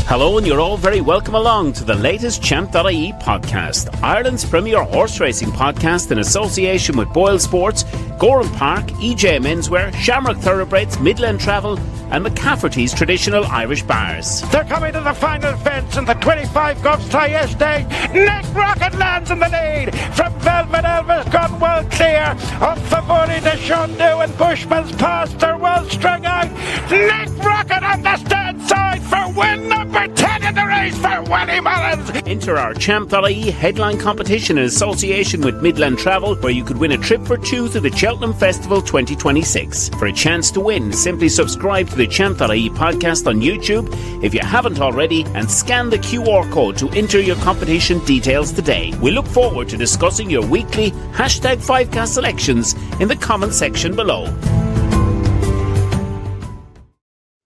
Hello, and you're all very welcome along to the latest Champ.ie podcast, Ireland's premier horse racing podcast in association with Boyle Sports, Gorham Park, EJ Menswear, Shamrock Thoroughbreds, Midland Travel and McCafferty's traditional Irish bars. They're coming to the final fence in the 25 Govs tie stage. Nick Rocket lands in the lead from Velvet Elvis, gone well clear of Favori de Shantou and Bushman's Pass. They're well strung out. Nick Rocket on the stand side for win number 10 in the race for Willie Mullins. Enter our Champ.ie headline competition in association with Midland Travel, where you could win a trip for two to the Cheltenham Festival 2026. For a chance to win, simply subscribe to the Champ.ie podcast on YouTube if you haven't already, and scan the QR code to enter your competition details today. We look forward to discussing your weekly #5cast selections in the comment section below.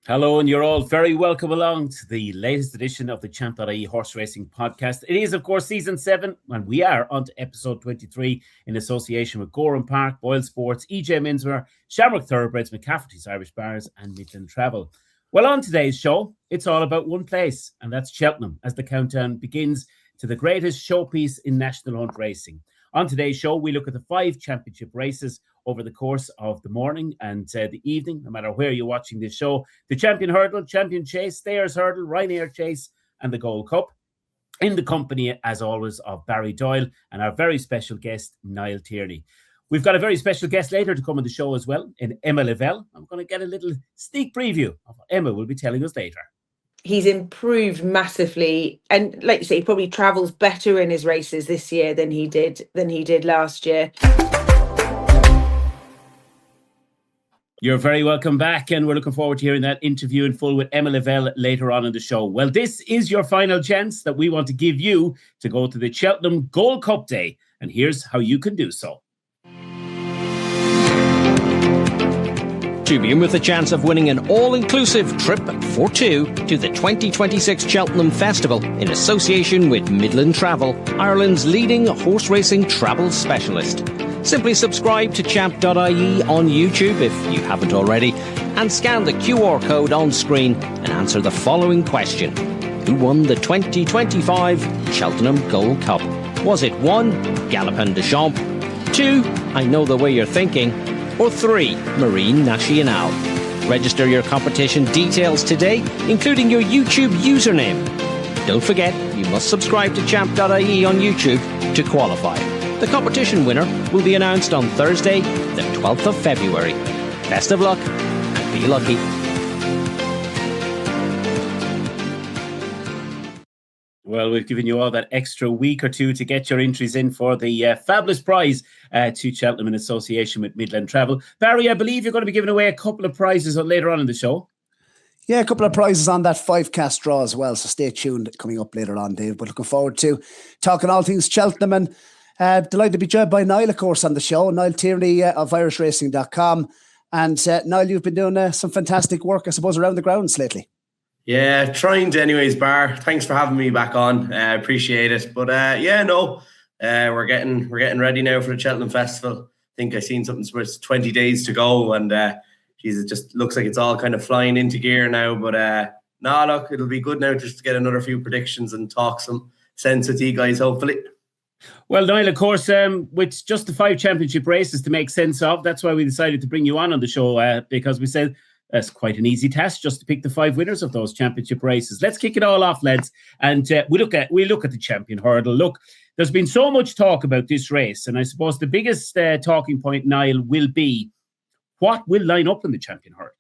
Hello, and you're all very welcome along to the latest edition of the Champ.ie Horse Racing Podcast. It is, of course, Season 7, and we are on to Episode 23 in association with Gorham Park, Boyle Sports, EJ Menswear, Shamrock Thoroughbreds, McCafferty's Irish Bars and Midland Travel. Well, on today's show, it's all about one place, and that's Cheltenham, as the countdown begins to the greatest showpiece in national hunt racing. On today's show, we look at the 5 championship races over the course of the morning and the evening, no matter where you're watching this show. The Champion Hurdle, Champion Chase, Stayers Hurdle, Ryanair Chase and the Gold Cup. In the company, as always, of Barry Doyle and our very special guest, Niall Tierney. We've got a very special guest later to come on the show as well, in Emma Lavelle. I'm going to get a little sneak preview of what Emma will be telling us later. He's improved massively, and like you say, he probably travels better in his races this year than he did last year. You're very welcome back, and we're looking forward to hearing that interview in full with Emma Lavelle later on in the show. Well, this is your final chance that we want to give you to go to the Cheltenham Gold Cup Day, and here's how you can do so. To begin with the chance of winning an all-inclusive trip for two to the 2026 Cheltenham Festival in association with Midland Travel, Ireland's leading horse racing travel specialist. Simply subscribe to Champ.ie on YouTube if you haven't already, and scan the QR code on screen and answer the following question. Who won the 2025 Cheltenham Gold Cup? Was it 1, Galopin de Champ, 2, I Know the Way You're Thinking, or 3, Marine Nationale? Register your competition details today, including your YouTube username. Don't forget, you must subscribe to Champ.ie on YouTube to qualify. The competition winner will be announced on Thursday, the 12th of February. Best of luck and be lucky. Well, we've given you all that extra week or two to get your entries in for the fabulous prize to Cheltenham in association with Midland Travel. Barry, I believe you're going to be giving away a couple of prizes later on in the show. Yeah, a couple of prizes on that 5cast draw as well, so stay tuned coming up later on, Dave. But looking forward to talking all things Cheltenham, and delighted to be joined by Niall, of course, on the show. Niall Tierney of IrishRacing.com. And Niall, you've been doing some fantastic work, I suppose, around the grounds lately. Yeah, trying to anyways, Bar. Thanks for having me back on. I appreciate it. But we're getting ready now for the Cheltenham Festival. I think I seen something where it's 20 days to go, and it just looks like it's all kind of flying into gear now. But look, it'll be good now just to get another few predictions and talk some sense with you guys, hopefully. Well, Niall, of course, with just the 5 championship races to make sense of, that's why we decided to bring you on the show, because we said that's quite an easy task just to pick the 5 winners of those championship races. Let's kick it all off, lads, and we look at the Champion Hurdle. Look, there's been so much talk about this race, and I suppose the biggest talking point, Niall, will be what will line up in the Champion Hurdle.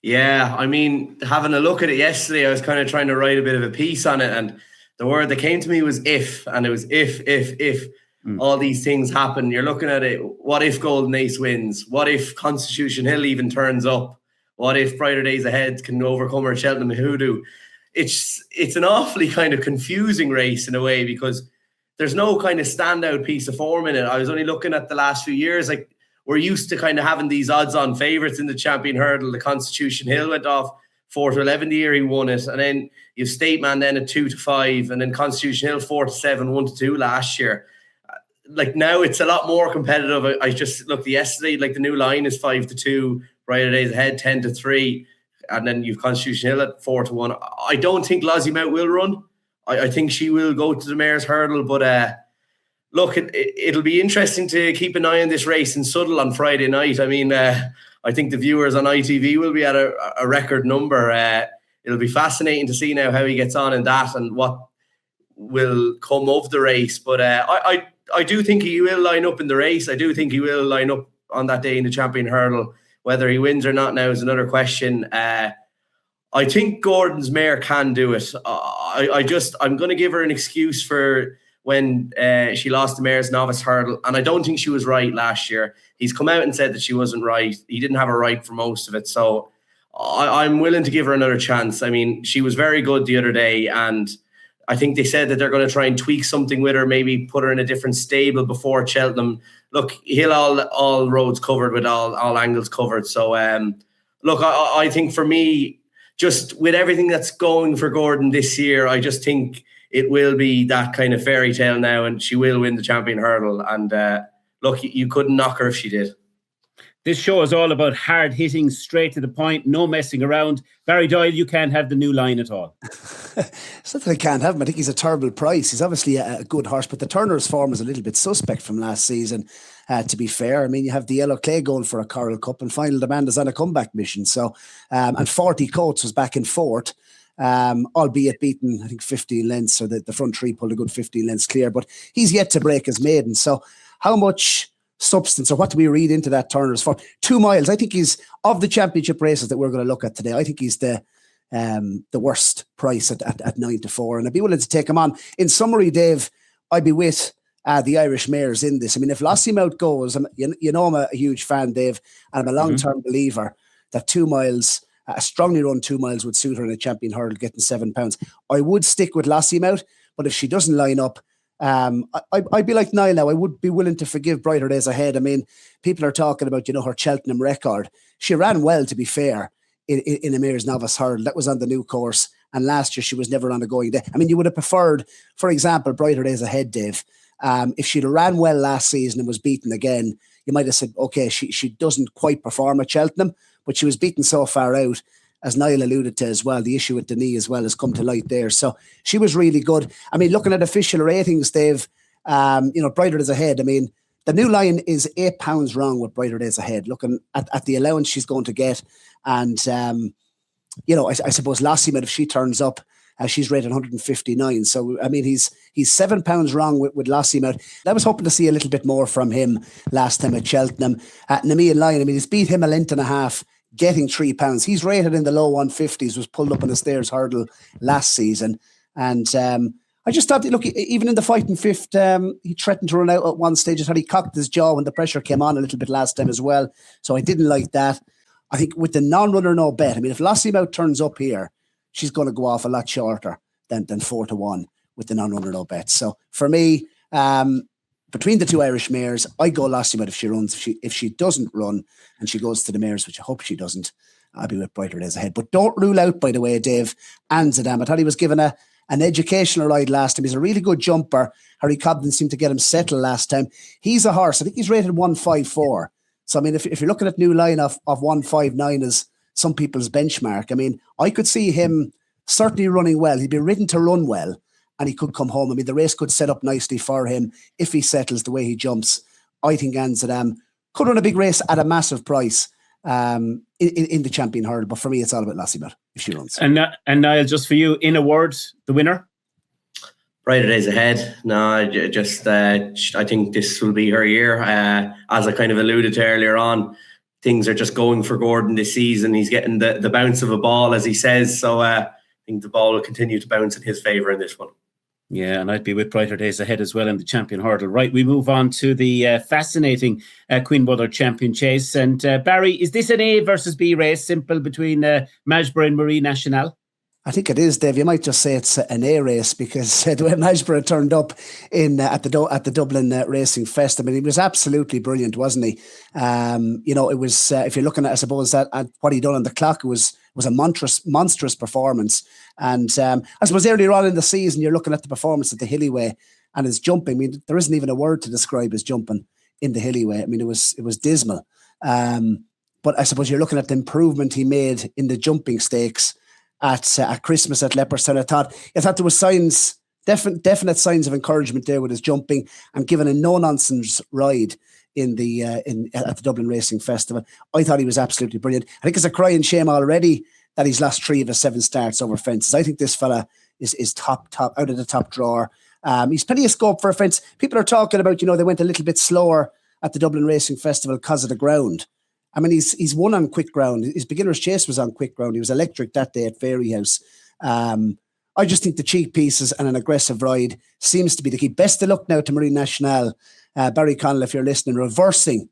Yeah, I mean, having a look at it yesterday, I was kind of trying to write a bit of a piece on it, and the word that came to me was if, and it was if all these things happen. You're looking at it, what if Golden Ace wins? What if Constitution Hill even turns up? What if Brighter Days Ahead can overcome her Cheltenham Hoodoo? It's an awfully kind of confusing race in a way, because there's no kind of standout piece of form in it. I was only looking at the last few years, like we're used to kind of having these odds-on favourites in the Champion Hurdle. The Constitution Hill went off 4-11 the year he won it, and then you have State Man then at 2-5, and then Constitution Hill 4-7, 1-2 last year. Like now it's a lot more competitive. I just looked yesterday, like the new line is 5-2, Brighter Days Ahead 10-3. and then you've Constitution Hill at 4-1. I don't think Lossiemouth will run. I think she will go to the Mare's Hurdle, but look, it'll be interesting to keep an eye on this race in Suddle on Friday night. I mean, I think the viewers on ITV will be at a record number. It'll be fascinating to see now how he gets on in that and what will come of the race. But I do think he will line up in the race. I do think he will line up on that day in the Champion Hurdle. Whether he wins or not now is another question. I think Gordon's mare can do it. I'm going to give her an excuse for when she lost the Mare's Novice Hurdle, and I don't think she was right last year. He's come out and said that she wasn't right. He didn't have her right for most of it, so I'm willing to give her another chance. I mean, she was very good the other day, and I think they said that they're going to try and tweak something with her, maybe put her in a different stable before Cheltenham. Look, he'll all roads covered with all angles covered. So, look, I think for me, just with everything that's going for Gordon this year, I just think it will be that kind of fairy tale now, and she will win the Champion Hurdle. And look, you couldn't knock her if she did. This show is all about hard hitting, straight to the point, no messing around. Barry Doyle, you can't have the new line at all. It's not that I can't have him. I think he's a terrible price. He's obviously a good horse, but the Turner's form is a little bit suspect from last season, to be fair. I mean, you have the Yellow Clay going for a Coral Cup, and Final Demand is on a comeback mission. So, and 40 Coates was back in fourth, albeit beaten, I think, 15 lengths, or the front three pulled a good 15 lengths clear, but he's yet to break his maiden. So how much substance, or what do we read into that Turner's form? 2 miles. I think he's, of the championship races that we're going to look at today, I think he's the worst price at 9-4, and I'd be willing to take him on. In summary, Dave, I'd be with the Irish mares in this. I mean, if Lossiemouth goes, you know I'm a huge fan, Dave, and I'm a long-term believer that 2 miles, a strongly run 2 miles would suit her in a Champion Hurdle, getting £7. I would stick with Lossiemouth, but if she doesn't line up, I'd be like Niall now. I would be willing to forgive Brighter Days Ahead. I mean, people are talking about, her Cheltenham record. She ran well, to be fair, in a Mare's Novice Hurdle. That was on the new course, and last year she was never on a going day. I mean, you would have preferred, for example, Brighter Days Ahead, Dave. If she'd have ran well last season and was beaten again, you might have said, okay, she doesn't quite perform at Cheltenham, but she was beaten so far out, as Niall alluded to as well. The issue with the knee as well has come to light there. So she was really good. I mean, looking at official ratings, Dave, Brighter Days Ahead, I mean, the new line is £8 wrong with Brighter Days Ahead, looking at the allowance she's going to get. And, I suppose Lossiemouth, if she turns up, she's rated 159. So, I mean, he's £7 wrong with Lossiemouth. I was hoping to see a little bit more from him last time at Cheltenham. Nemean Lyon, I mean, he's beat him a length and a half, getting £3. He's rated in the low 150s, was pulled up on the Stairs Hurdle last season. And I just thought, look, even in the fighting fifth, he threatened to run out at one stage. I thought he cocked his jaw when the pressure came on a little bit last time as well. So I didn't like that. I think with the non-runner, no bet. I mean, if Lossiemouth turns up here, she's going to go off a lot shorter than 4-1 with the non-runner, no bet. So for me, between the two Irish mares, I go Lossiemouth if she runs. If she doesn't run and she goes to the mares, which I hope she doesn't, I'll be with Brighter Days Ahead. But don't rule out, by the way, Dave, Anzadam. I thought he was given an educational ride last time. He's a really good jumper. Harry Cobden seemed to get him settled last time. He's a horse. I think he's rated 154. So, I mean, if you're looking at new line of 159 as some people's benchmark, I mean, I could see him certainly running well. He'd be ridden to run well, and he could come home. I mean, the race could set up nicely for him if he settles the way he jumps. I think Anzadam could run a big race at a massive price in the Champion Hurdle. But for me, it's all about Lossiemouth if she runs. And Niall, just for you, in a word, the winner? Brighter Days Ahead. No, just I think this will be her year. As I kind of alluded to earlier on, things are just going for Gordon this season. He's getting the bounce of a ball, as he says. So I think the ball will continue to bounce in his favour in this one. Yeah, and I'd be with Brighter Days Ahead as well in the Champion Hurdle. Right, we move on to the fascinating Queen Mother Champion Chase. And Barry, is this an A versus B race, simple, between Majborough and Marie Nationale? I think it is, Dave. You might just say it's an A race because the way Majborough turned up at the Dublin Racing Fest, I mean, he was absolutely brilliant, wasn't he? It was, if you're looking at, I suppose, at what he done on the clock, it was a monstrous performance. And I suppose earlier on in the season, you're looking at the performance at the Hillyway and his jumping. I mean, there isn't even a word to describe his jumping in the Hillyway. I mean, it was dismal. But But I suppose you're looking at the improvement he made in the jumping stakes at Christmas at Leopardstown. I thought there was signs, definite signs of encouragement there with his jumping, and given a no-nonsense ride at the Dublin Racing Festival. I thought he was absolutely brilliant. I think it's a crying shame already that he's lost 3 of his 7 starts over fences. I think this fella is top out of the top drawer. He's plenty of scope for a fence. People are talking about, they went a little bit slower at the Dublin Racing Festival because of the ground. I mean, he's won on quick ground. His beginner's chase was on quick ground. He was electric that day at Fairyhouse. I just think the cheek pieces and an aggressive ride seems to be the key. Best of luck now to Marine Nationale. Barry Connell, if you're listening, reversing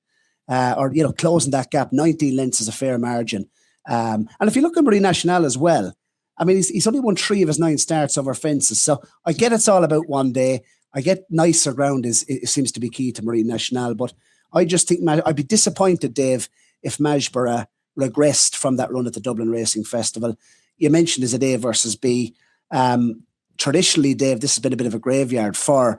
or closing that gap. 19 lengths is a fair margin. And if you look at Marine Nationale as well, I mean, he's only won 3 of his 9 starts over fences. So I get it's all about one day. I get nicer ground it seems to be key to Marine Nationale. But I just think I'd be disappointed, Dave, if Majborough regressed from that run at the Dublin Racing Festival. You mentioned is a A versus B. Traditionally, Dave, this has been a bit of a graveyard for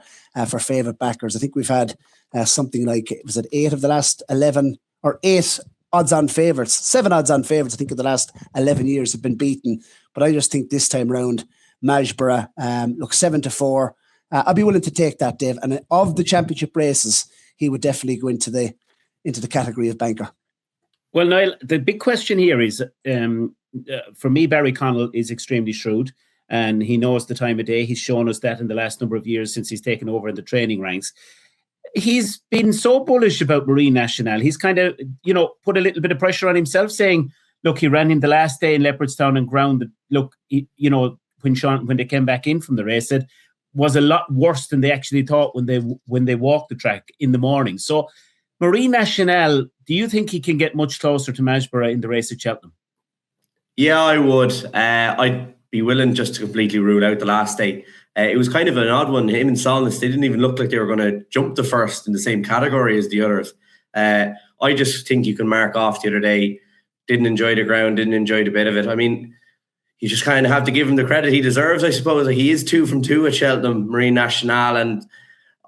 favourite backers. I think we've had something like, was it 8 of the last 11 or 8 odds-on favourites, 7 odds-on favourites, I think, of the last 11 years have been beaten. But I just think this time round, Majborough, 7-4. I'd be willing to take that, Dave. And of the championship races, he would definitely go into the category of banker. Well, Niall, the big question here is, for me, Barry Connell is extremely shrewd, and he knows the time of day. He's shown us that in the last number of years since he's taken over in the training ranks. He's been so bullish about Marine Nationale. He's kind of, put a little bit of pressure on himself, saying, look, he ran him the last day in Leopardstown and ground. Look, when they came back in from the race, it was a lot worse than they actually thought when they walked the track in the morning. So Marine Nationale, do you think he can get much closer to Majborough in the race at Cheltenham? Yeah, I would. I'd be willing just to completely rule out the last day. It was kind of an odd one. Him and Solness, they didn't even look like they were going to jump the first in the same category as the others. I just think you can mark off the other day. Didn't enjoy the ground, didn't enjoy the bit of it. I mean, you just kind of have to give him the credit he deserves, I suppose. Like, he is 2 from 2 at Cheltenham Marine Nationale, and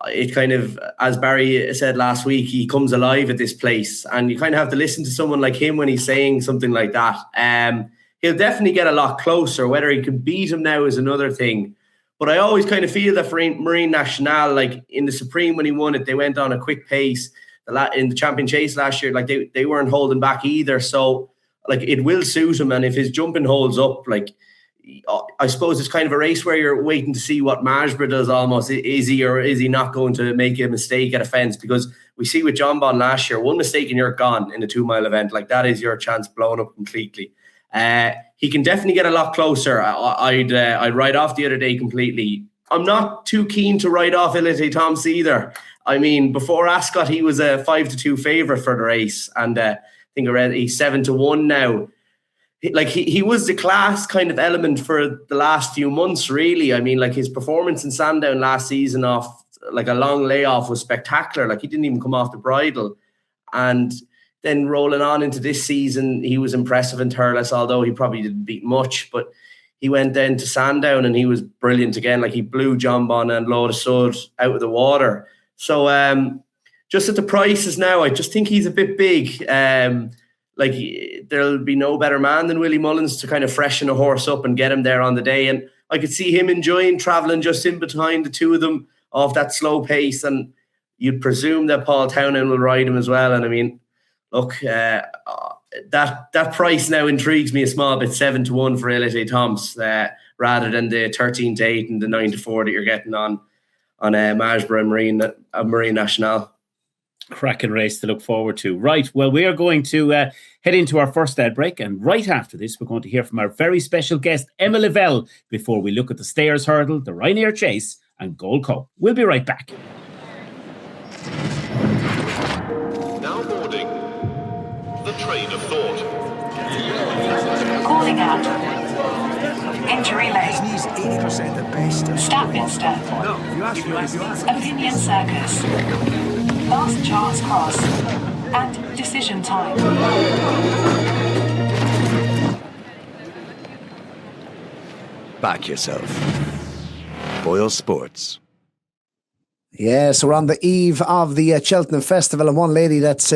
it kind of, as Barry said last week, he comes alive at this place, and you kind of have to listen to someone like him when he's saying something like that. He'll definitely get a lot closer. Whether he can beat him now is another thing. But I always kind of feel that for Marine Nationale, like in the Supreme when he won it, they went on a quick pace. In the Champion Chase last year, like they weren't holding back either. So like it will suit him, and if his jumping holds up, like I suppose it's kind of a race where you're waiting to see what Majborough does almost. Is he or is he not going to make a mistake at a fence? Because we see with John Bond last year, one mistake and you're gone in a 2-mile event. Like, that is your chance blown up completely. He can definitely get a lot closer. I'd write off the other day completely. I'm not too keen to write off Elite Thomas either. I mean, before Ascot, he was a 5-2 favourite for the race, and I think I read he's 7-1 now. Like, he was the class kind of element for the last few months, really. I mean, like, his performance in Sandown last season off like a long layoff was spectacular. Like, he didn't even come off the bridle, and then rolling on into this season, he was impressive in Thurles, although he probably didn't beat much. But he went then to Sandown and he was brilliant again. Like, he blew John Bon and Loda Sud out of the water. So just at the prices now, I just think he's a bit big. Like, there'll be no better man than Willie Mullins to kind of freshen a horse up and get him there on the day. And I could see him enjoying travelling just in behind the two of them off that slow pace. And you'd presume that Paul Townend will ride him as well. And I mean, look, that price now intrigues me a small bit, 7-1 for Elite Thomas, rather than the 13-8 and the 9-4 that you're getting on Majborough and Marine Nationale. Cracking race to look forward to. Right, well, we are going to head into our first ad break, and right after this, we're going to hear from our very special guest, Emma Lavelle, before we look at the Stayers Hurdle, the Ryanair Chase, and Gold Cup. We'll be right back. Now boarding the train of thought. Calling out. Injury lane. He's 80% at best. Statminster. No, you asked me. Opinion Circus. Last Chance Cross. And Decision Time. Back yourself. Boyle Sports. Yeah, so we're on the eve of the Cheltenham Festival, and one lady that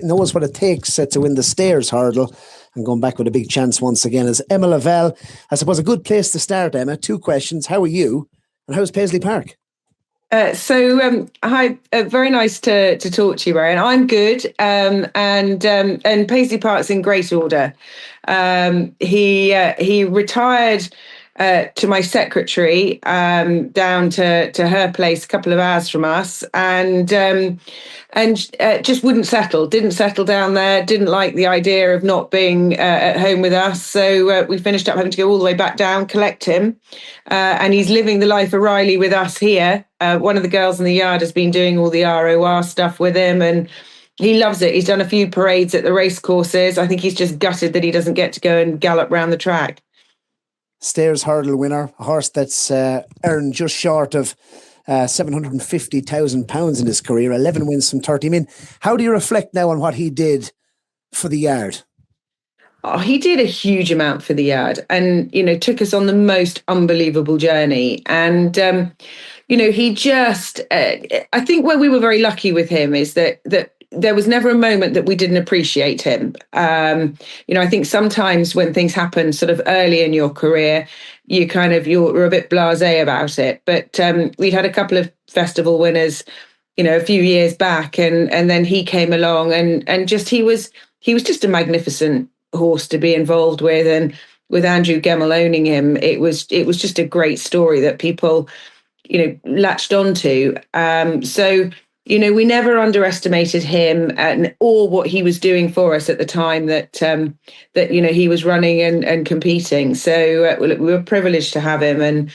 knows what it takes to win the stairs hurdle and going back with a big chance once again is Emma Lavelle. I suppose a good place to start, Emma. 2 questions. How are you? And how's Paisley Park? Hi, very nice to talk to you, Ryan. I'm good, and Paisley Park's in great order. He retired to my secretary down to her place a couple of hours from us, and just didn't settle down there, didn't like the idea of not being at home with us, so we finished up having to go all the way back down, collect him, and he's living the life of Riley with us here. One of the girls in the yard has been doing all the ROR stuff with him, and he loves it. He's done a few parades at the race courses. I think he's just gutted that he doesn't get to go and gallop round the track. Stairs hurdle winner, a horse that's earned just short of £750,000 in his career, 11 wins from 30. I mean, how do you reflect now on what he did for the yard? Oh, he did a huge amount for the yard, and took us on the most unbelievable journey. And he just I think where we were very lucky with him is that there was never a moment that we didn't appreciate him. I think sometimes when things happen sort of early in your career, you're a bit blasé about it. But we'd had a couple of festival winners, a few years back, and then he came along, and just he was just a magnificent horse to be involved with, and with Andrew Gemmell owning him, it was just a great story that people latched onto. So we never underestimated him or what he was doing for us at the time that he was running and competing. So we were privileged to have him,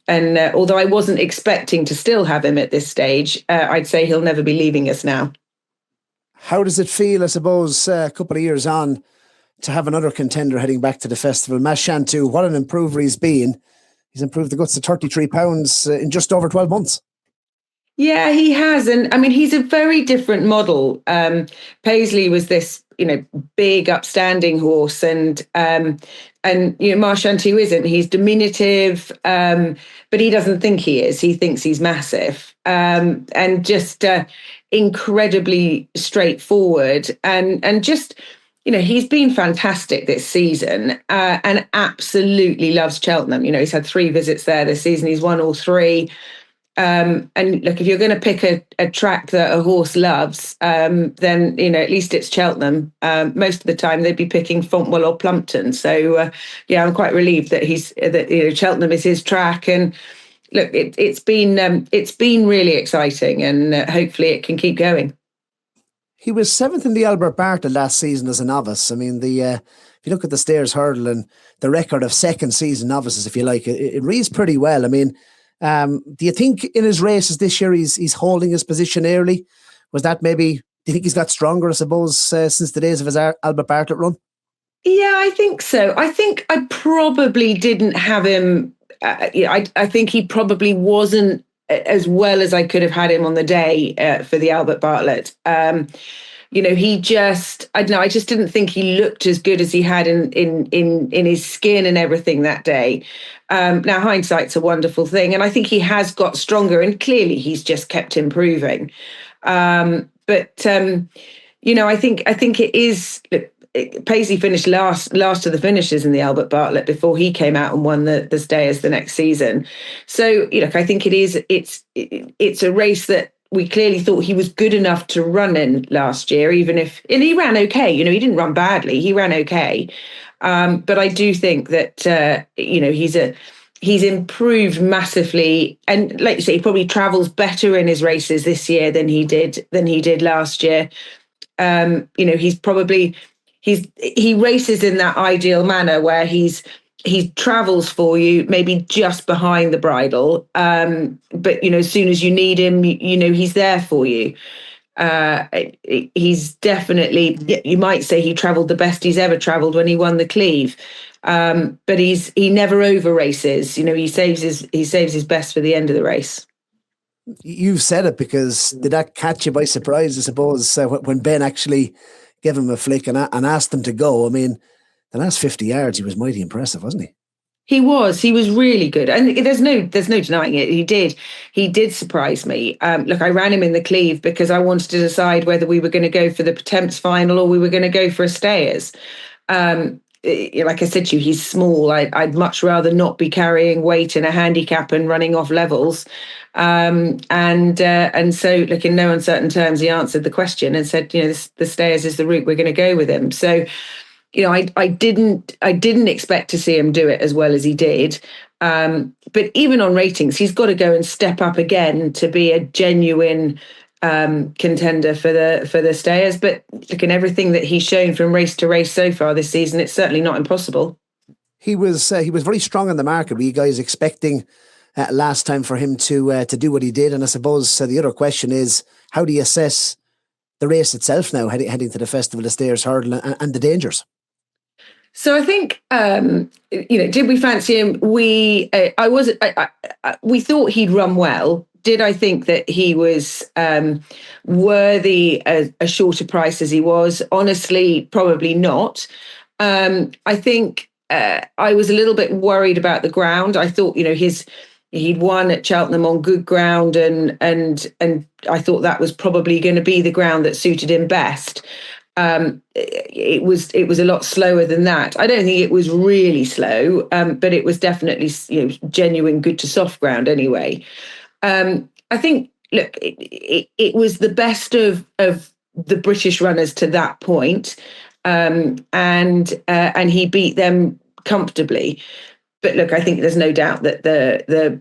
and although I wasn't expecting to still have him at this stage, I'd say he'll never be leaving us now. How does it feel, I suppose, a couple of years on, to have another contender heading back to the festival? Shantou, what an improver he's been. He's improved the guts to 33 pounds in just over 12 months. Yeah, he has. And I mean, he's a very different model. Paisley was this, big upstanding horse, and Shantou isn't. He's diminutive, but he doesn't think he is. He thinks he's massive, and just incredibly straightforward, and just, he's been fantastic this season, and absolutely loves Cheltenham. He's had 3 visits there this season. He's won all 3. And look, if you're going to pick a track that a horse loves, then at least it's Cheltenham. Most of the time they'd be picking Fontwell or Plumpton. So I'm quite relieved that Cheltenham is his track. And look, it's been really exciting, and hopefully it can keep going. He was 7th in the Albert Bartlett last season as a novice. I mean, if you look at the stairs hurdle and the record of second season novices, if you like, it reads pretty well. I mean, do you think in his races this year he's holding his position early? Was that maybe, do you think he's got stronger, I suppose, since the days of his Albert Bartlett run? Yeah, I think so. I think I probably didn't have him. I think he probably wasn't as well as I could have had him on the day for the Albert Bartlett. I just didn't think he looked as good as he had in his skin and everything that day. Now, hindsight's a wonderful thing, and I think he has got stronger, and clearly he's just kept improving. I think it is. Paisley finished last of the finishers in the Albert Bartlett before he came out and won the stayers the next season. So, I think it's a race that we clearly thought he was good enough to run in last year, and he ran okay. He didn't run badly. He ran okay. But I do think that, he's improved massively. And like you say, he probably travels better in his races this year than he did last year. He races in that ideal manner where he travels for you, maybe just behind the bridle. But, as soon as you need him, he's there for you. He's definitely, you might say he travelled the best he's ever travelled when he won the Cleve. But he never over races. He saves his best for the end of the race. You've said it, because did that catch you by surprise, I suppose, when Ben actually gave him a flick and asked him to go? I mean, the last 50 yards, he was mighty impressive, wasn't he? He was really good, and there's no denying it. He did surprise me. Look, I ran him in the Cleve because I wanted to decide whether we were going to go for the Temps final or we were going to go for a Stayers. Like I said to you, he's small. I'd much rather not be carrying weight in a handicap and running off levels. And so, look, in no uncertain terms, he answered the question and said, the Stayers is the route we're going to go with him. So, I didn't expect to see him do it as well as he did. But even on ratings, he's got to go and step up again to be a genuine contender for the Stayers. But look, in everything that he's shown from race to race so far this season, it's certainly not impossible. He was very strong in the market. Were you guys expecting last time for him to do what he did? And I suppose the other question is, how do you assess the race itself now, heading to the Festival, the Stayers Hurdle, and the dangers? So I think, did we fancy him? We thought he'd run well. Did I think that he was worthy a shorter price as he was? Honestly, probably not. I think I was a little bit worried about the ground. I thought, he'd won at Cheltenham on good ground, and I thought that was probably going to be the ground that suited him best. It was a lot slower than that. I don't think it was really slow, but it was definitely genuine good to soft ground anyway. I think, look, it was the best of the British runners to that point, and he beat them comfortably. But look, I think there's no doubt that the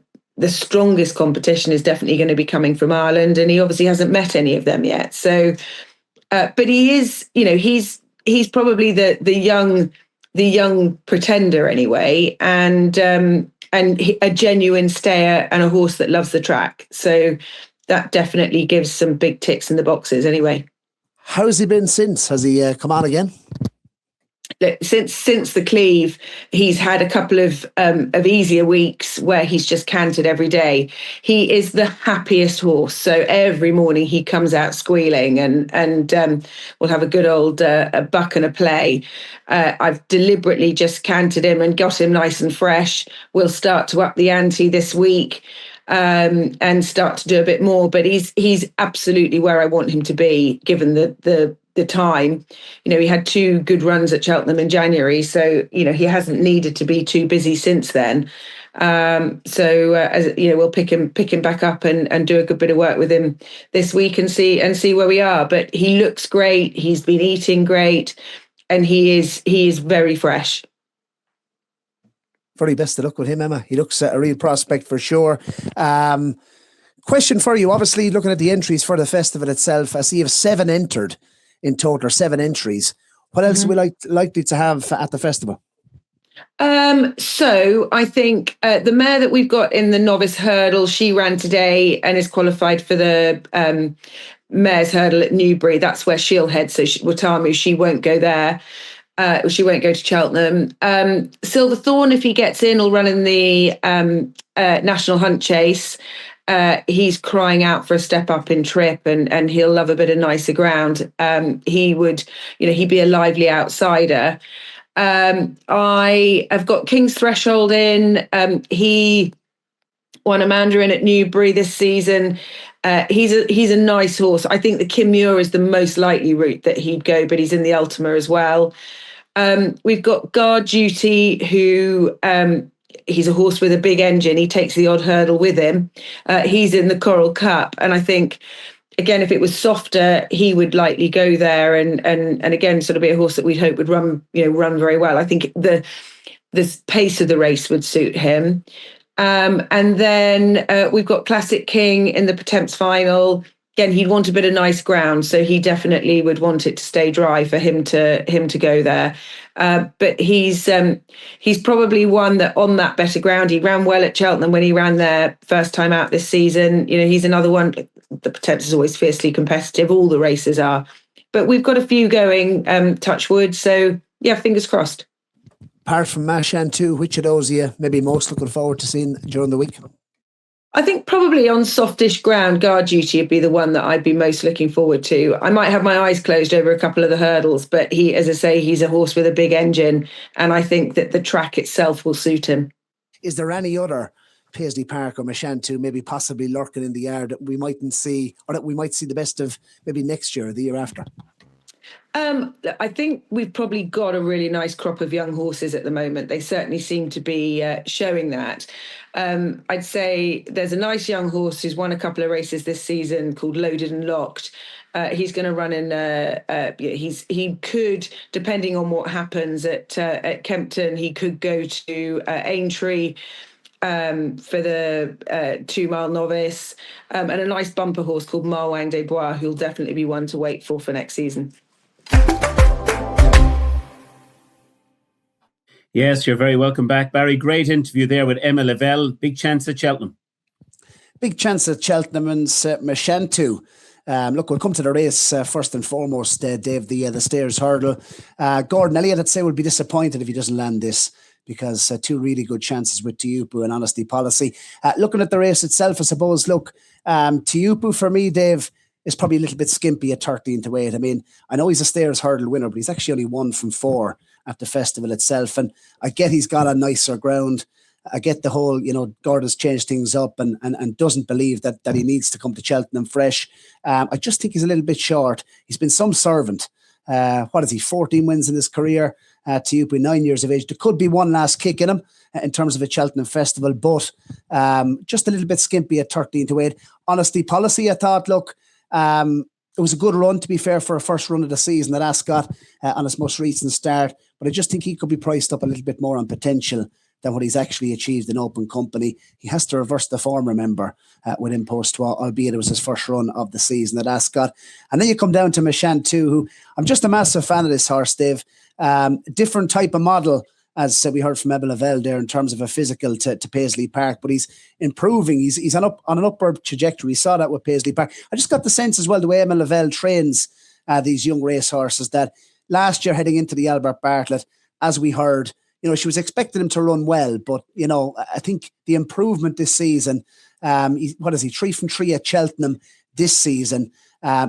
strongest competition is definitely going to be coming from Ireland, and he obviously hasn't met any of them yet. So. But he is, he's probably the young pretender anyway, and a genuine stayer and a horse that loves the track. So that definitely gives some big ticks in the boxes anyway. How's he been since? Has he come on again? Since the Cleve, he's had a couple of easier weeks where he's just cantered every day. He is the happiest horse. So every morning he comes out squealing, and we'll have a good old a buck and a play. I've deliberately just cantered him and got him nice and fresh. We'll start to up the ante this week and start to do a bit more. But he's absolutely where I want him to be, given the time. He had 2 good runs at Cheltenham in January, so he hasn't needed to be too busy since then. We'll pick him back up and do a good bit of work with him this week and see where we are. But he looks great. He's been eating great, and he is very fresh. Very best of luck with him, Emma. He looks a real prospect for sure. Question for you, obviously looking at the entries for the festival itself, I see you have 7 entered in total, 7 entries. What else are we likely to have at the festival? So I think the mare that we've got in the novice hurdle, she ran today and is qualified for the mare's hurdle at Newbury. That's where she'll head. So Watamu, she won't go there. She won't go to Cheltenham. Silverthorn, if he gets in, will run in the National Hunt Chase. He's crying out for a step up in trip, and he'll love a bit of nicer ground. He would, he'd be a lively outsider. I have got King's Threshold in. He won a Mandarin at Newbury this season. He's a nice horse. I think the Kim Muir is the most likely route that he'd go, but he's in the Ultima as well. We've got Guard Duty, who he's a horse with a big engine. He takes the odd hurdle with him. He's in the Coral Cup, and I think, again, if it was softer, he would likely go there, and again, sort of be a horse that we'd hope would run very well. I think the pace of the race would suit him. And then we've got Classic King in the Temps final. Again, he'd want a bit of nice ground, so he definitely would want it to stay dry for him to go there. But he's probably one that on that better ground. He ran well at Cheltenham when he ran there first time out this season. He's another one. The Temps is always fiercely competitive. All the races are, but we've got a few going. Touch wood. So yeah, fingers crossed. Apart from Shantou, which of those are you maybe most looking forward to seeing during the week? I think probably on softish ground, guard duty would be the one that I'd be most looking forward to. I might have my eyes closed over a couple of the hurdles, but he, as I say, he's a horse with a big engine, and I think that the track itself will suit him. Is there any other Paisley Park or Shantou maybe possibly lurking in the yard that we mightn't see, or that we might see the best of maybe next year or the year after? I think we've probably got a really nice crop of young horses at the moment. They certainly seem to be showing that. I'd say there's a nice young horse who's won a couple of races this season called Loaded and Locked. He's going to run in. He could, depending on what happens at Kempton, he could go to Aintree for the 2 mile novice, and a nice bumper horse called Marwang des Bois, who'll definitely be one to wait for next season. Yes, you're very welcome back, Barry. Great interview there with Emma Lavelle. Big chance at Cheltenham. Big chance at Cheltenham and Shantou. Look, we'll come to the race first and foremost, Dave, the stairs hurdle. Gordon Elliott, I'd say, would be disappointed if he doesn't land this, because two really good chances with Tiupu and Honesty Policy. Looking at the race itself, I suppose, look, Tiupu for me, Dave, is probably a little bit skimpy at 13 to 8. I mean, I know he's a stairs hurdle winner, but he's actually only 1 from 4 at the festival itself. And I get he's got a nicer ground. I get the whole, Gordon's changed things up and doesn't believe that he needs to come to Cheltenham fresh. I just think he's a little bit short. He's been some servant. What is he, 14 wins in his career? Tiupu, 9 years of age. There could be one last kick in him in terms of a Cheltenham festival, but just a little bit skimpy at 13 to 8. Honesty Policy, I thought, look, it was a good run, to be fair, for a first run of the season at Ascot on his most recent start, but I just think he could be priced up a little bit more on potential than what he's actually achieved in open company. He has to reverse the form, remember, with AntePost, albeit it was his first run of the season at Ascot. And then you come down to Shantou, who I'm just a massive fan of this horse, Dave. Different type of model, as we heard from Emma Lavelle there, in terms of a physical to Paisley Park, but he's improving. He's on an upward trajectory. We saw that with Paisley Park. I just got the sense as well, the way Emma Lavelle trains these young racehorses, that last year heading into the Albert Bartlett, as we heard, she was expecting him to run well, but, I think the improvement this season, what is he, 3 from 3 at Cheltenham this season.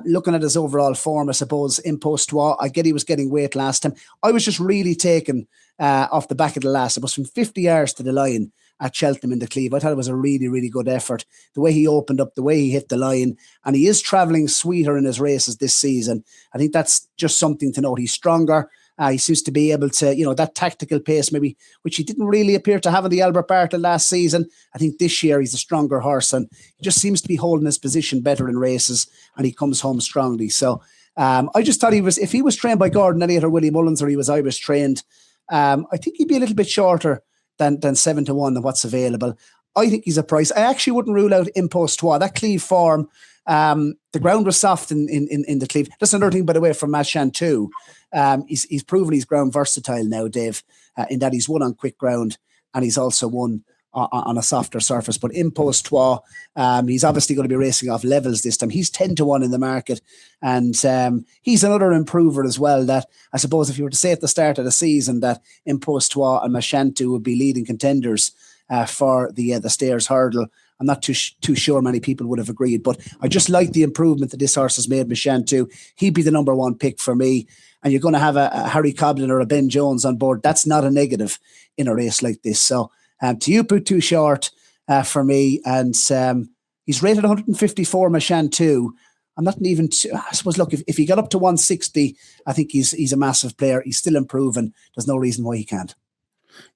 Looking at his overall form, I suppose, AntePost, I get he was getting weight last time. I was just really taken off the back of the last. It was from 50 yards to the line at Cheltenham in the Cleeve. I thought it was a really, really good effort. The way he opened up, the way he hit the line, and he is travelling sweeter in his races this season. I think that's just something to note. He's stronger. He seems to be able to, that tactical pace maybe, which he didn't really appear to have in the Albert Bartlett last season. I think this year he's a stronger horse, and he just seems to be holding his position better in races, and he comes home strongly. So I just thought if he was trained by Gordon Elliott or Willie Mullins, or he was Irish trained, I think he'd be a little bit shorter than 7 to 1 than what's available. I think he's a price. I actually wouldn't rule out AntePost. That Cleeve form, the ground was soft in the Cleeve. That's another thing, by the way, from Shantou. He's proven he's ground versatile now, Dave, in that he's won on quick ground and he's also won on a softer surface. But AntePost, he's obviously going to be racing off levels this time. He's 10 to 1 in the market, and he's another improver as well. That I suppose if you were to say at the start of the season that AntePost and Shantou would be leading contenders for the stairs hurdle, I'm not too sure many people would have agreed, but I just like the improvement that this horse has made. Shantou, he'd be the number 1 pick for me. And you're going to have a Harry Coblin or a Ben Jones on board. That's not a negative in a race like this. So Tiupu too short for me, and he's rated 154. Shantou. I'm not even. I suppose. Look, if he got up to 160, I think he's a massive player. He's still improving. There's no reason why he can't.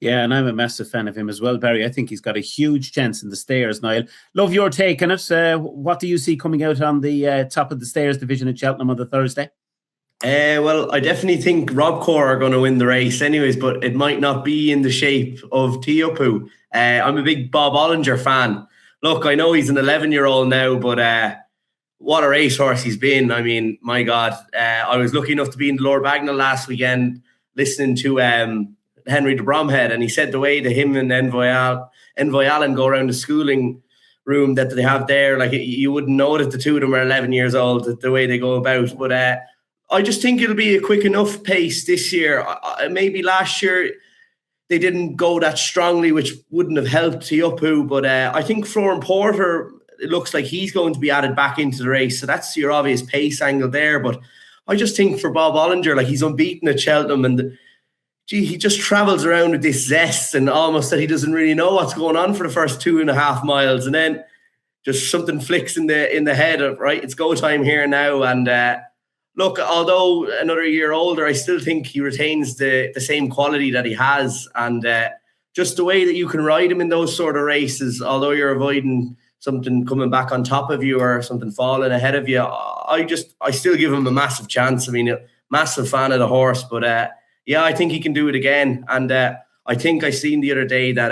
Yeah, and I'm a massive fan of him as well, Barry. I think he's got a huge chance in the stairs, Niall. Love your take on it. What do you see coming out on the top of the stairs division at Cheltenham on the Thursday? Well, I definitely think Rob Corr are going to win the race anyways, but it might not be in the shape of Tiupu. I'm a big Bob Ollinger fan. Look, I know he's an 11-year-old now, but what a racehorse he's been. I mean, my God, I was lucky enough to be in the Lord Bagnall last weekend listening to Henry de Bromhead, and he said the way that him and Envoy Allen go around the schooling room that they have there, like you wouldn't know that the two of them are 11 years old, the way they go about. But I just think it'll be a quick enough pace this year. Maybe last year they didn't go that strongly, which wouldn't have helped Tiupu. But I think Florian Porter, it looks like he's going to be added back into the race. So that's your obvious pace angle there. But I just think for Bob Ollinger, like, he's unbeaten at Cheltenham, and he just travels around with this zest and almost that he doesn't really know what's going on for the first 2.5 miles. And then just something flicks in the head of, right, it's go time here now. And look, although another year older, I still think he retains the same quality that he has. And just the way that you can ride him in those sort of races, although you're avoiding something coming back on top of you or something falling ahead of you, I still give him a massive chance. I mean, a massive fan of the horse, but yeah, I think he can do it again. And I think I seen the other day that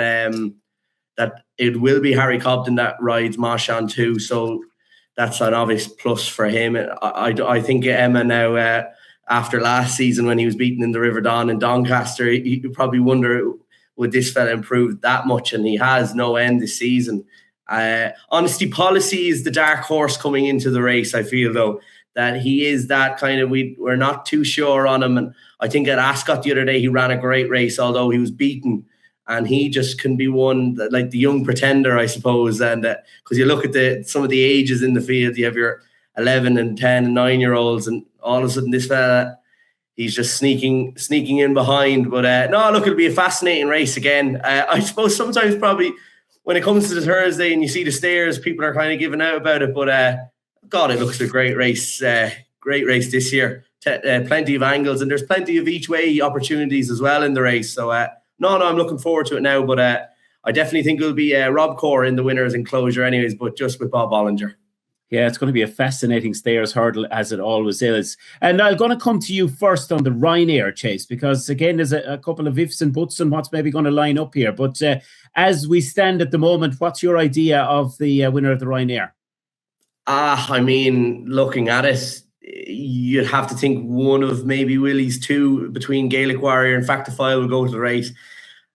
that it will be Harry Cobden that rides Shantou, so that's an obvious plus for him. I think Emma now, after last season when he was beaten in the River Don in Doncaster, you probably wonder, would this fella improve that much? And he has no end this season. Honesty Policy is the dark horse coming into the race. I feel, though, that he is that kind of, we're not too sure on him. And I think at Ascot the other day, he ran a great race, although he was beaten. And he just can be one, like the young pretender, I suppose. And because you look at some of the ages in the field, you have your 11 and 10 and 9-year-olds, and all of a sudden this fella, he's just sneaking in behind. But no, look, it'll be a fascinating race again. I suppose sometimes probably when it comes to the Thursday and you see the stairs, people are kind of giving out about it. But God, it looks a great race this year. Plenty of angles, and there's plenty of each way opportunities as well in the race. So no, I'm looking forward to it now. But I definitely think it'll be Rob Corr in the winner's enclosure anyways, but just with Bob Ollinger. Yeah, it's going to be a fascinating stayers hurdle, as it always is. And I'm going to come to you first on the Ryanair chase, because again, there's a couple of ifs and buts and what's maybe going to line up here. But as we stand at the moment, what's your idea of the winner of the Ryanair? I mean, looking at it, you'd have to think one of maybe Willie's two between Gaelic Warrior and Factifile will go to the race.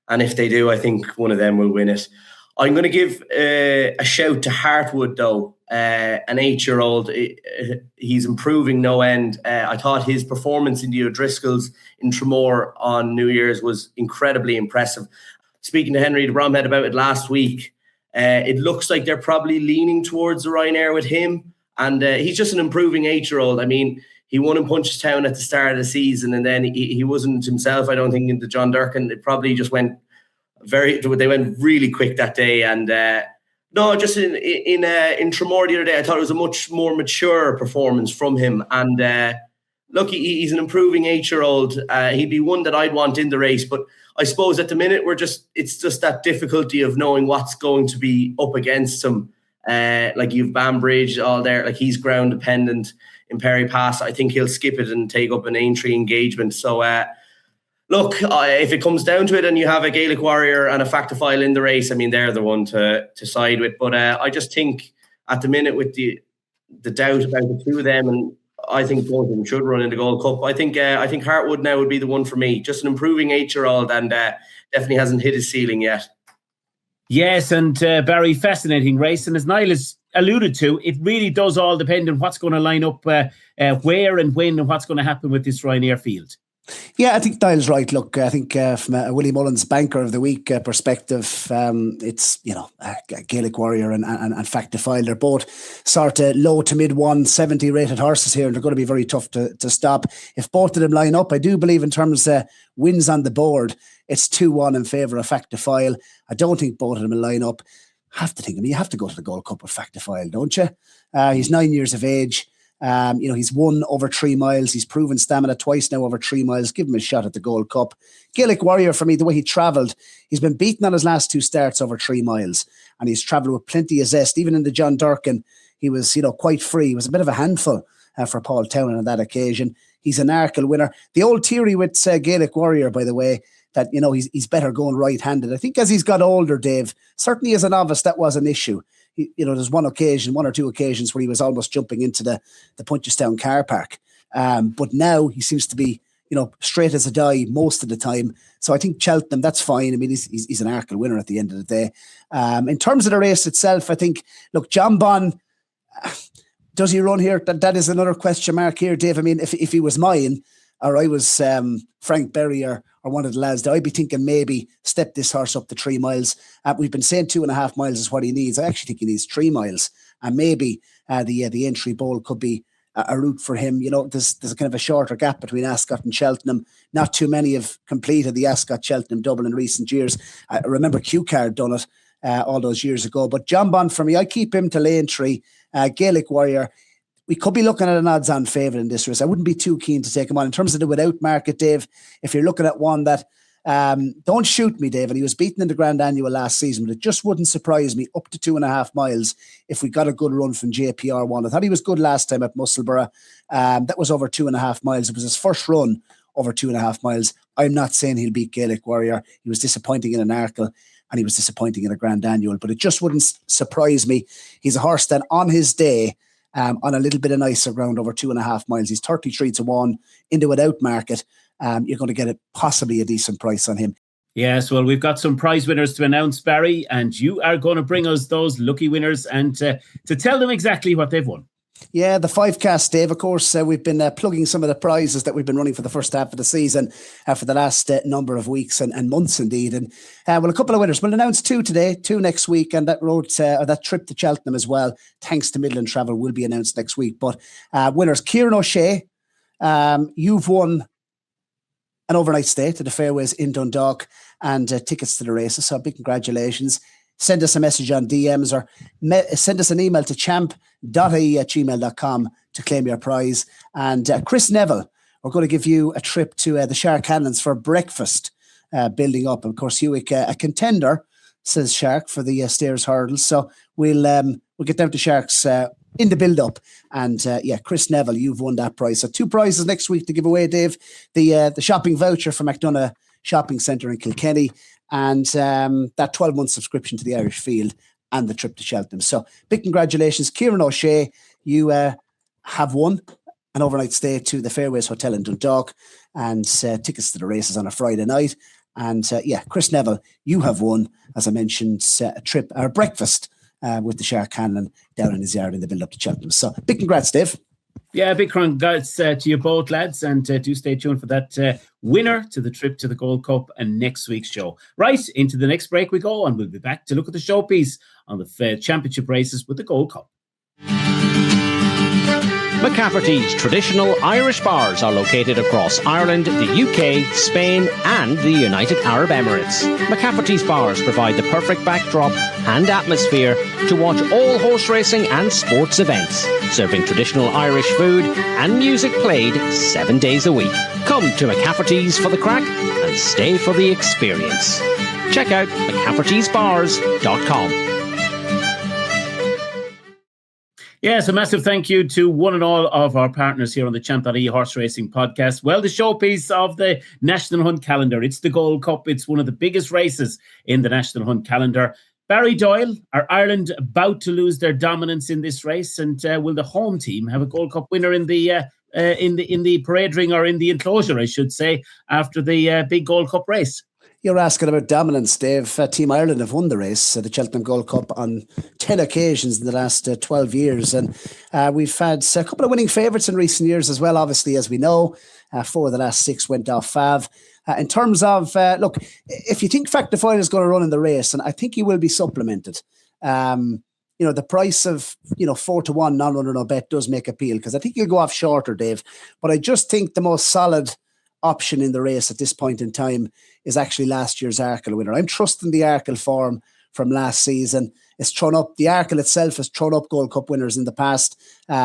And if they do, I think one of them will win it. I'm going to give a shout to Hartwood, though, an 8-year-old. He's improving no end. I thought his performance in the O'Driscolls in Tramore on New Year's was incredibly impressive. Speaking to Henry de Bromhead about it last week, it looks like they're probably leaning towards the Ryanair with him. And he's just an improving 8-year-old. I mean, he won in Punchestown at the start of the season, and then he wasn't himself, I don't think, in the John Durkan. It probably just went they went really quick that day. And no, just in Tramore the other day, I thought it was a much more mature performance from him. And look, he's an improving 8-year-old. He'd be one that I'd want in the race. But I suppose at the minute, it's just that difficulty of knowing what's going to be up against him. Like you've Banbridge all there, like he's ground dependent in Perry Pass. I think he'll skip it and take up an Aintree engagement. So look, if it comes down to it and you have a Gaelic Warrior and a Factifile in the race, I mean, they're the one to side with. But I just think at the minute, with the doubt about the two of them, and I think both of them should run in the Gold Cup, I think Hartwood now would be the one for me. Just an improving 8-year-old, and definitely hasn't hit his ceiling yet. Yes, and Barry, fascinating race. And as Niall has alluded to, it really does all depend on what's going to line up where and when and what's going to happen with this Ryanair field. Yeah, I think Niall's right. Look, I think from a Willie Mullins Banker of the Week perspective, it's, Gaelic Warrior and Factifile. They're both sort of low to mid 170 rated horses here, and they're going to be very tough to stop. If both of them line up, I do believe in terms of wins on the board, it's 2-1 in favour of Factifile. I don't think both of them will line up. You have to go to the Gold Cup with Factifile, don't you? He's 9 years of age. He's won over 3 miles. He's proven stamina twice now over 3 miles. Give him a shot at the Gold Cup. Gaelic Warrior, for me, the way he travelled, he's been beaten on his last 2 starts over 3 miles, and he's travelled with plenty of zest. Even in the John Durkan, he was, quite free. He was a bit of a handful for Paul Townend on that occasion. He's an Arkle winner. The old theory with Gaelic Warrior, by the way, that, he's better going right-handed. I think as he's got older, Dave, certainly as a novice, that was an issue. There's one or two occasions where he was almost jumping into the Punchestown car park. But now he seems to be, straight as a die most of the time. So I think Cheltenham, that's fine. I mean, he's an Arkle winner at the end of the day. In terms of the race itself, I think, look, John Bon, does he run here? That is another question mark here, Dave. I mean, if he was mine, or I was Frank Berry or or one of the lads there, I'd be thinking maybe step this horse up to 3 miles. We've been saying 2.5 miles is what he needs. I actually think he needs 3 miles, and maybe the entry bowl could be a route for him. There's a kind of a shorter gap between Ascot and Cheltenham. Not too many have completed the Ascot Cheltenham double in recent years. I remember Q-Card done it all those years ago. But John Bond, for me, I keep him to lane 3. Gaelic Warrior, we could be looking at an odds-on favourite in this race. I wouldn't be too keen to take him on. In terms of the without market, Dave, if you're looking at one that, don't shoot me, Dave, and he was beaten in the Grand Annual last season, but it just wouldn't surprise me up to 2.5 miles if we got a good run from JPR1. I thought he was good last time at Musselburgh. That was over 2.5 miles. It was his first run over 2.5 miles. I'm not saying he'll beat Gaelic Warrior. He was disappointing in an Arkle, and he was disappointing in a Grand Annual, but it just wouldn't surprise me. He's a horse that on his day, on a little bit of nicer ground over 2.5 miles, he's 33-1 in the without market. You're going to get possibly a decent price on him. Yes, well, we've got some prize winners to announce, Barry, and you are going to bring us those lucky winners and to tell them exactly what they've won. Yeah, the 5-cast, Dave. Of course, we've been plugging some of the prizes that we've been running for the first half of the season for the last number of weeks and months, indeed. And well, a couple of winners. We'll announce 2 today, 2 next week, and that trip to Cheltenham as well, thanks to Midland Travel, will be announced next week. But winners, Kieran O'Shea, you've won an overnight stay to the Fairways in Dundalk and tickets to the races. So big congratulations. Send us a message on DMs or send us an email to champ.ie@gmail.com to claim your prize. And Chris Neville, we're going to give you a trip to the Shark Cannons for breakfast, building up. Of course, Hewick, a contender, says Shark, for the stairs hurdles. So we'll get down to Sharks in the build-up. And Chris Neville, you've won that prize. So 2 prizes next week to give away, Dave. The shopping voucher from McDonough Shopping Centre in Kilkenny, and that 12-month subscription to the Irish Field and the trip to Cheltenham. So big congratulations, Kieran O'Shea. You have won an overnight stay to the Fairways Hotel in Dundalk and tickets to the races on a Friday night. And Chris Neville, you have won, as I mentioned, a trip or a breakfast with the Shark Cannon down in his yard in the build-up to Cheltenham. So big congrats, Dave. Yeah, big congrats to you both, lads, and do stay tuned for that winner to the trip to the Gold Cup and next week's show. Right, into the next break we go, and we'll be back to look at the showpiece on the championship races with the Gold Cup. McCafferty's traditional Irish bars are located across Ireland, the UK, Spain and the United Arab Emirates. McCafferty's bars provide the perfect backdrop and atmosphere to watch all horse racing and sports events, serving traditional Irish food and music played 7 days a week. Come to McCafferty's for the crack and stay for the experience. Check out mcCafferty'sbars.com. Yes, a massive thank you to one and all of our partners here on the Champ.ie Horse Racing Podcast. Well, the showpiece of the National Hunt Calendar. It's the Gold Cup. It's one of the biggest races in the National Hunt Calendar. Barry Doyle, are Ireland about to lose their dominance in this race? And will the home team have a Gold Cup winner in the parade ring, or in the enclosure, I should say, after the big Gold Cup race? You're asking about dominance, Dave. Team Ireland have won the race, the Cheltenham Gold Cup, on 10 occasions in the last 12 years. And we've had a couple of winning favourites in recent years as well, obviously, as we know. 4 of the last 6 went off Fav. In terms of, look, if you think Factified is going to run in the race, and I think he will be supplemented, the price of, 4-1 non-runner no bet does make appeal, because I think he'll go off shorter, Dave. But I just think the most solid option in the race at this point in time is actually last year's Arkle winner. I'm trusting the Arkle form from last season. It's thrown up, the Arkle itself has thrown up Gold Cup winners in the past.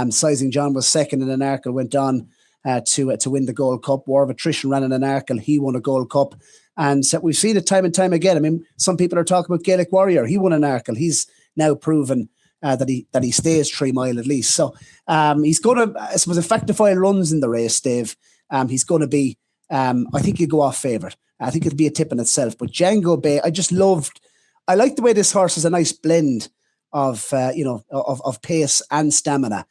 Sizing John was second in an Arkle, went on to win the Gold Cup. War of Attrition ran in an Arkle, he won a Gold Cup. And so we've seen it time and time again. I mean, some people are talking about Gaelic Warrior. He won an Arkle. He's now proven that he stays 3 mile at least. So he's going to, I suppose, if Factify runs in the race, Dave, he's going to be, I think he'll go off favourite. I think it'll be a tip in itself. But Django Bay, I like the way this horse has a nice blend of pace and stamina.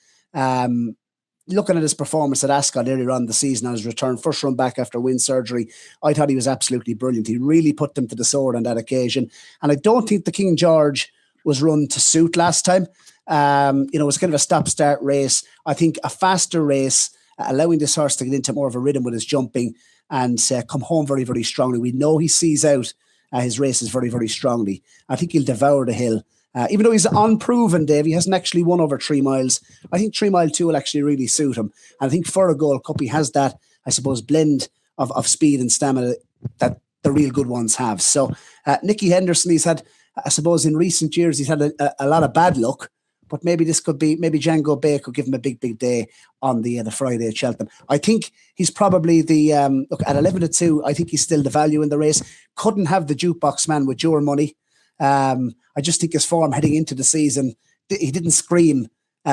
Looking at his performance at Ascot earlier on in the season on his return, first run back after wind surgery, I thought he was absolutely brilliant. He really put them to the sword on that occasion. And I don't think the King George was run to suit last time. It was kind of a stop-start race. I think a faster race, allowing this horse to get into more of a rhythm with his jumping, and come home very, very strongly. We know he sees out his races very, very strongly. I think he'll devour the hill. Even though he's unproven, Dave, he hasn't actually won over 3 miles. I think 3 Mile 2 will actually really suit him. And I think for a Gold Cup, he has that, I suppose, blend of speed and stamina that the real good ones have. So Nicky Henderson, he's had, I suppose, in recent years, he's had a lot of bad luck. But maybe this could be, maybe Django Bay could give him a big, big day on the Friday at Cheltenham. I think he's probably look, at 11-2, I think he's still the value in the race. Couldn't have the jukebox man with your money. I just think his form heading into the season, he didn't scream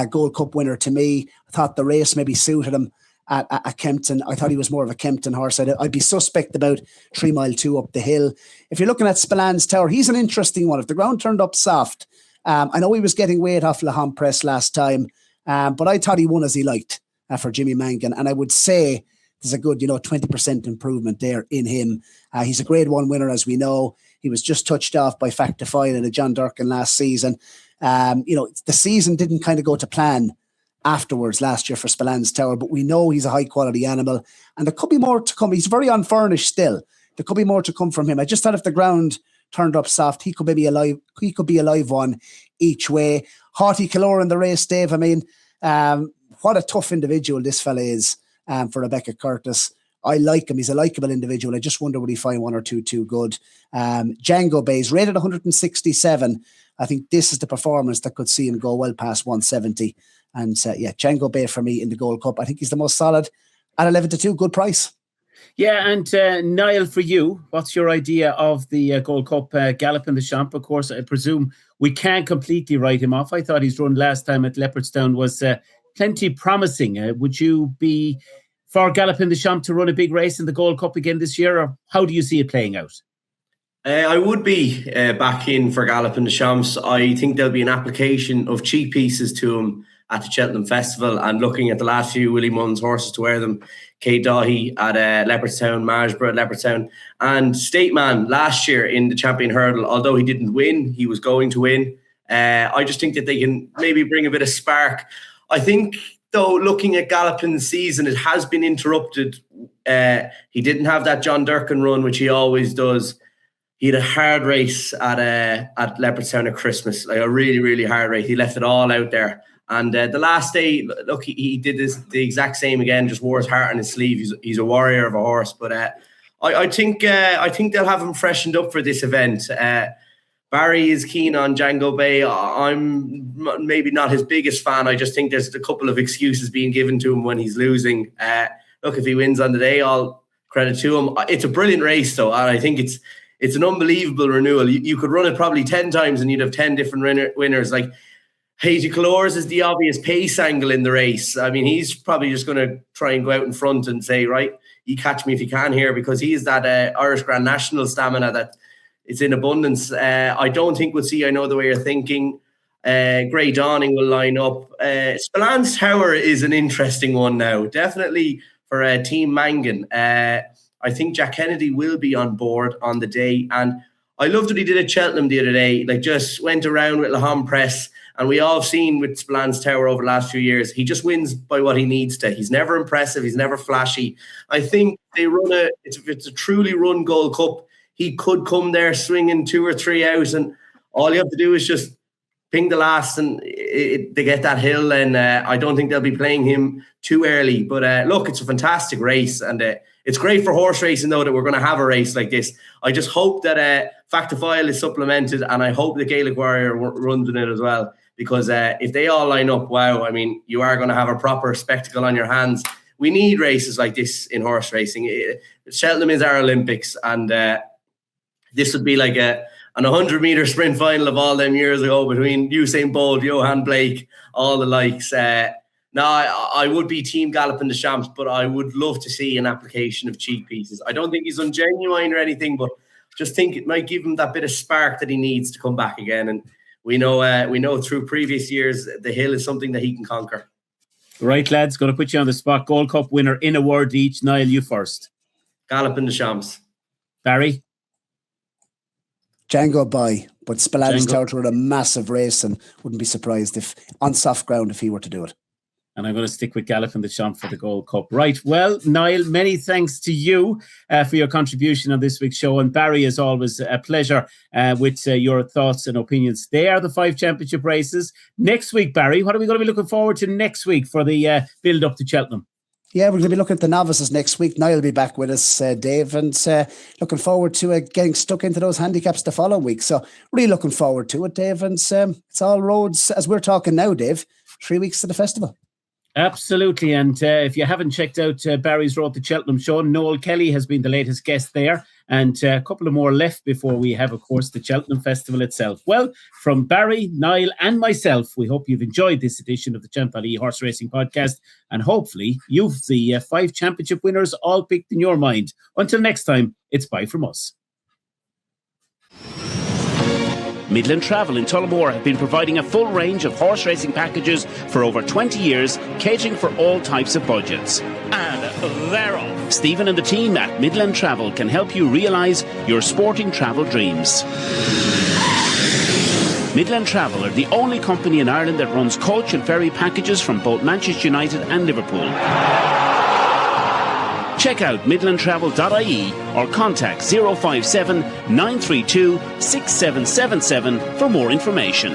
Gold Cup winner to me. I thought the race maybe suited him at Kempton. I thought he was more of a Kempton horse. I'd be suspect about 3 Mile 2 up the hill. If you're looking at Spillane Tower, he's an interesting one. If the ground turned up soft, I know he was getting weight off Lahon Press last time, but I thought he won as he liked for Jimmy Mangan. And I would say there's a good, 20% improvement there in him. He's a Grade 1 winner, as we know. He was just touched off by Factify in a John Durkin last season. The season didn't kind of go to plan afterwards last year for Spillane Tower, but we know he's a high quality animal and there could be more to come. He's very unfurnished still. There could be more to come from him. I just thought if the ground turned up soft, he could be a live one each way. Haughty Calor in the race, Dave. I mean, what a tough individual this fella is for Rebecca Curtis. I like him. He's a likeable individual. I just wonder would he find one or two too good. Django Bay is rated 167. I think this is the performance that could see him go well past 170. And Django Bay for me in the Gold Cup. I think he's the most solid at 11-2. Good price. Yeah, and Niall, for you, what's your idea of the Gold Cup Gallop in the Champ? Of course, I presume we can't completely write him off. I thought his run last time at Leopardstown was plenty promising. Would you be for Gallop in the Champ to run a big race in the Gold Cup again this year, or how do you see it playing out? I would be back in for Gallop in the Champs. I think there'll be an application of cheap pieces to him at the Cheltenham Festival, and looking at the last few Willie Munn's horses to wear them, Kate Dahi at Leopardstown, Majborough at Leopardstown, and Stateman last year in the Champion Hurdle, although he didn't win, he was going to win. I just think that they can maybe bring a bit of spark. I think, though, looking at Gallop in the season, it has been interrupted. He didn't have that John Durkin run, which he always does. He had a hard race at Leopardstown at Christmas, like a really, really hard race. He left it all out there. And the last day, look, he did the exact same again, just wore his heart on his sleeve. He's a warrior of a horse. But I think they'll have him freshened up for this event. Barry is keen on Django Bay. I'm maybe not his biggest fan. I just think there's a couple of excuses being given to him when he's losing. Look, if he wins on the day, all credit to him. It's a brilliant race, though, and I think it's an unbelievable renewal. You could run it probably 10 times and you'd have 10 different winners. Like, Hazy Calors is the obvious pace angle in the race. I mean, he's probably just going to try and go out in front and say, right, you catch me if you can here, because he's that Irish Grand National stamina that it's in abundance. I don't think we'll see, I know the way you're thinking, Grey Dawning will line up. Spillane Tower is an interesting one now, definitely for Team Mangan. I think Jack Kennedy will be on board on the day. And I loved what he did at Cheltenham the other day. Like, just went around with Lahon Press. And we all have seen with Spillane Tower over the last few years, he just wins by what he needs to. He's never impressive. He's never flashy. I think they run if it's a truly run Gold Cup, he could come there swinging 2 or 3 out. And all you have to do is just ping the last and they get that hill. And I don't think they'll be playing him too early. But look, it's a fantastic race. And it's great for horse racing, though, that we're going to have a race like this. I just hope that Factifile is supplemented, and I hope the Gaelic Warrior runs in it as well. Because if they all line up, wow, I mean, you are going to have a proper spectacle on your hands. We need races like this in horse racing. Cheltenham is our Olympics, and this would be like an 100-metre sprint final of all them years ago between Usain Bolt, Johan Blake, all the likes. I would be Team Gallop in the Champs, but I would love to see an application of cheap pieces. I don't think he's ungenuine or anything, but just think it might give him that bit of spark that he needs to come back again. And we know through previous years, the hill is something that he can conquer. Right, lads, going to put you on the spot. Gold Cup winner in a word each. Niall, you first. Gallop in the Champs. Barry? Django Bay, but Spillane Tower were a massive race and wouldn't be surprised if on soft ground if he were to do it. And I'm going to stick with Gallopin the Champ for the Gold Cup. Right. Well, Niall, many thanks to you for your contribution on this week's show. And Barry, as always, a pleasure with your thoughts and opinions. They are the 5 championship races. Next week, Barry, what are we going to be looking forward to next week for the build-up to Cheltenham? Yeah, we're going to be looking at the novices next week. Niall will be back with us, Dave, and looking forward to getting stuck into those handicaps the following week. So really looking forward to it, Dave. And it's all roads, as we're talking now, Dave, 3 weeks to the festival. Absolutely. And if you haven't checked out Barry's Road to Cheltenham show, Noel Kelly has been the latest guest there. And a couple of more left before we have, of course, the Cheltenham Festival itself. Well, from Barry, Niall and myself, we hope you've enjoyed this edition of the Champ.ie Horse Racing Podcast. And hopefully you've the 5 championship winners all picked in your mind. Until next time, it's bye from us. Midland Travel in Tullamore have been providing a full range of horse racing packages for over 20 years, catering for all types of budgets. And they're off. Stephen and the team at Midland Travel can help you realise your sporting travel dreams. Midland Travel are the only company in Ireland that runs coach and ferry packages from both Manchester United and Liverpool. Check out midlandtravel.ie or contact 057 932 6777 for more information.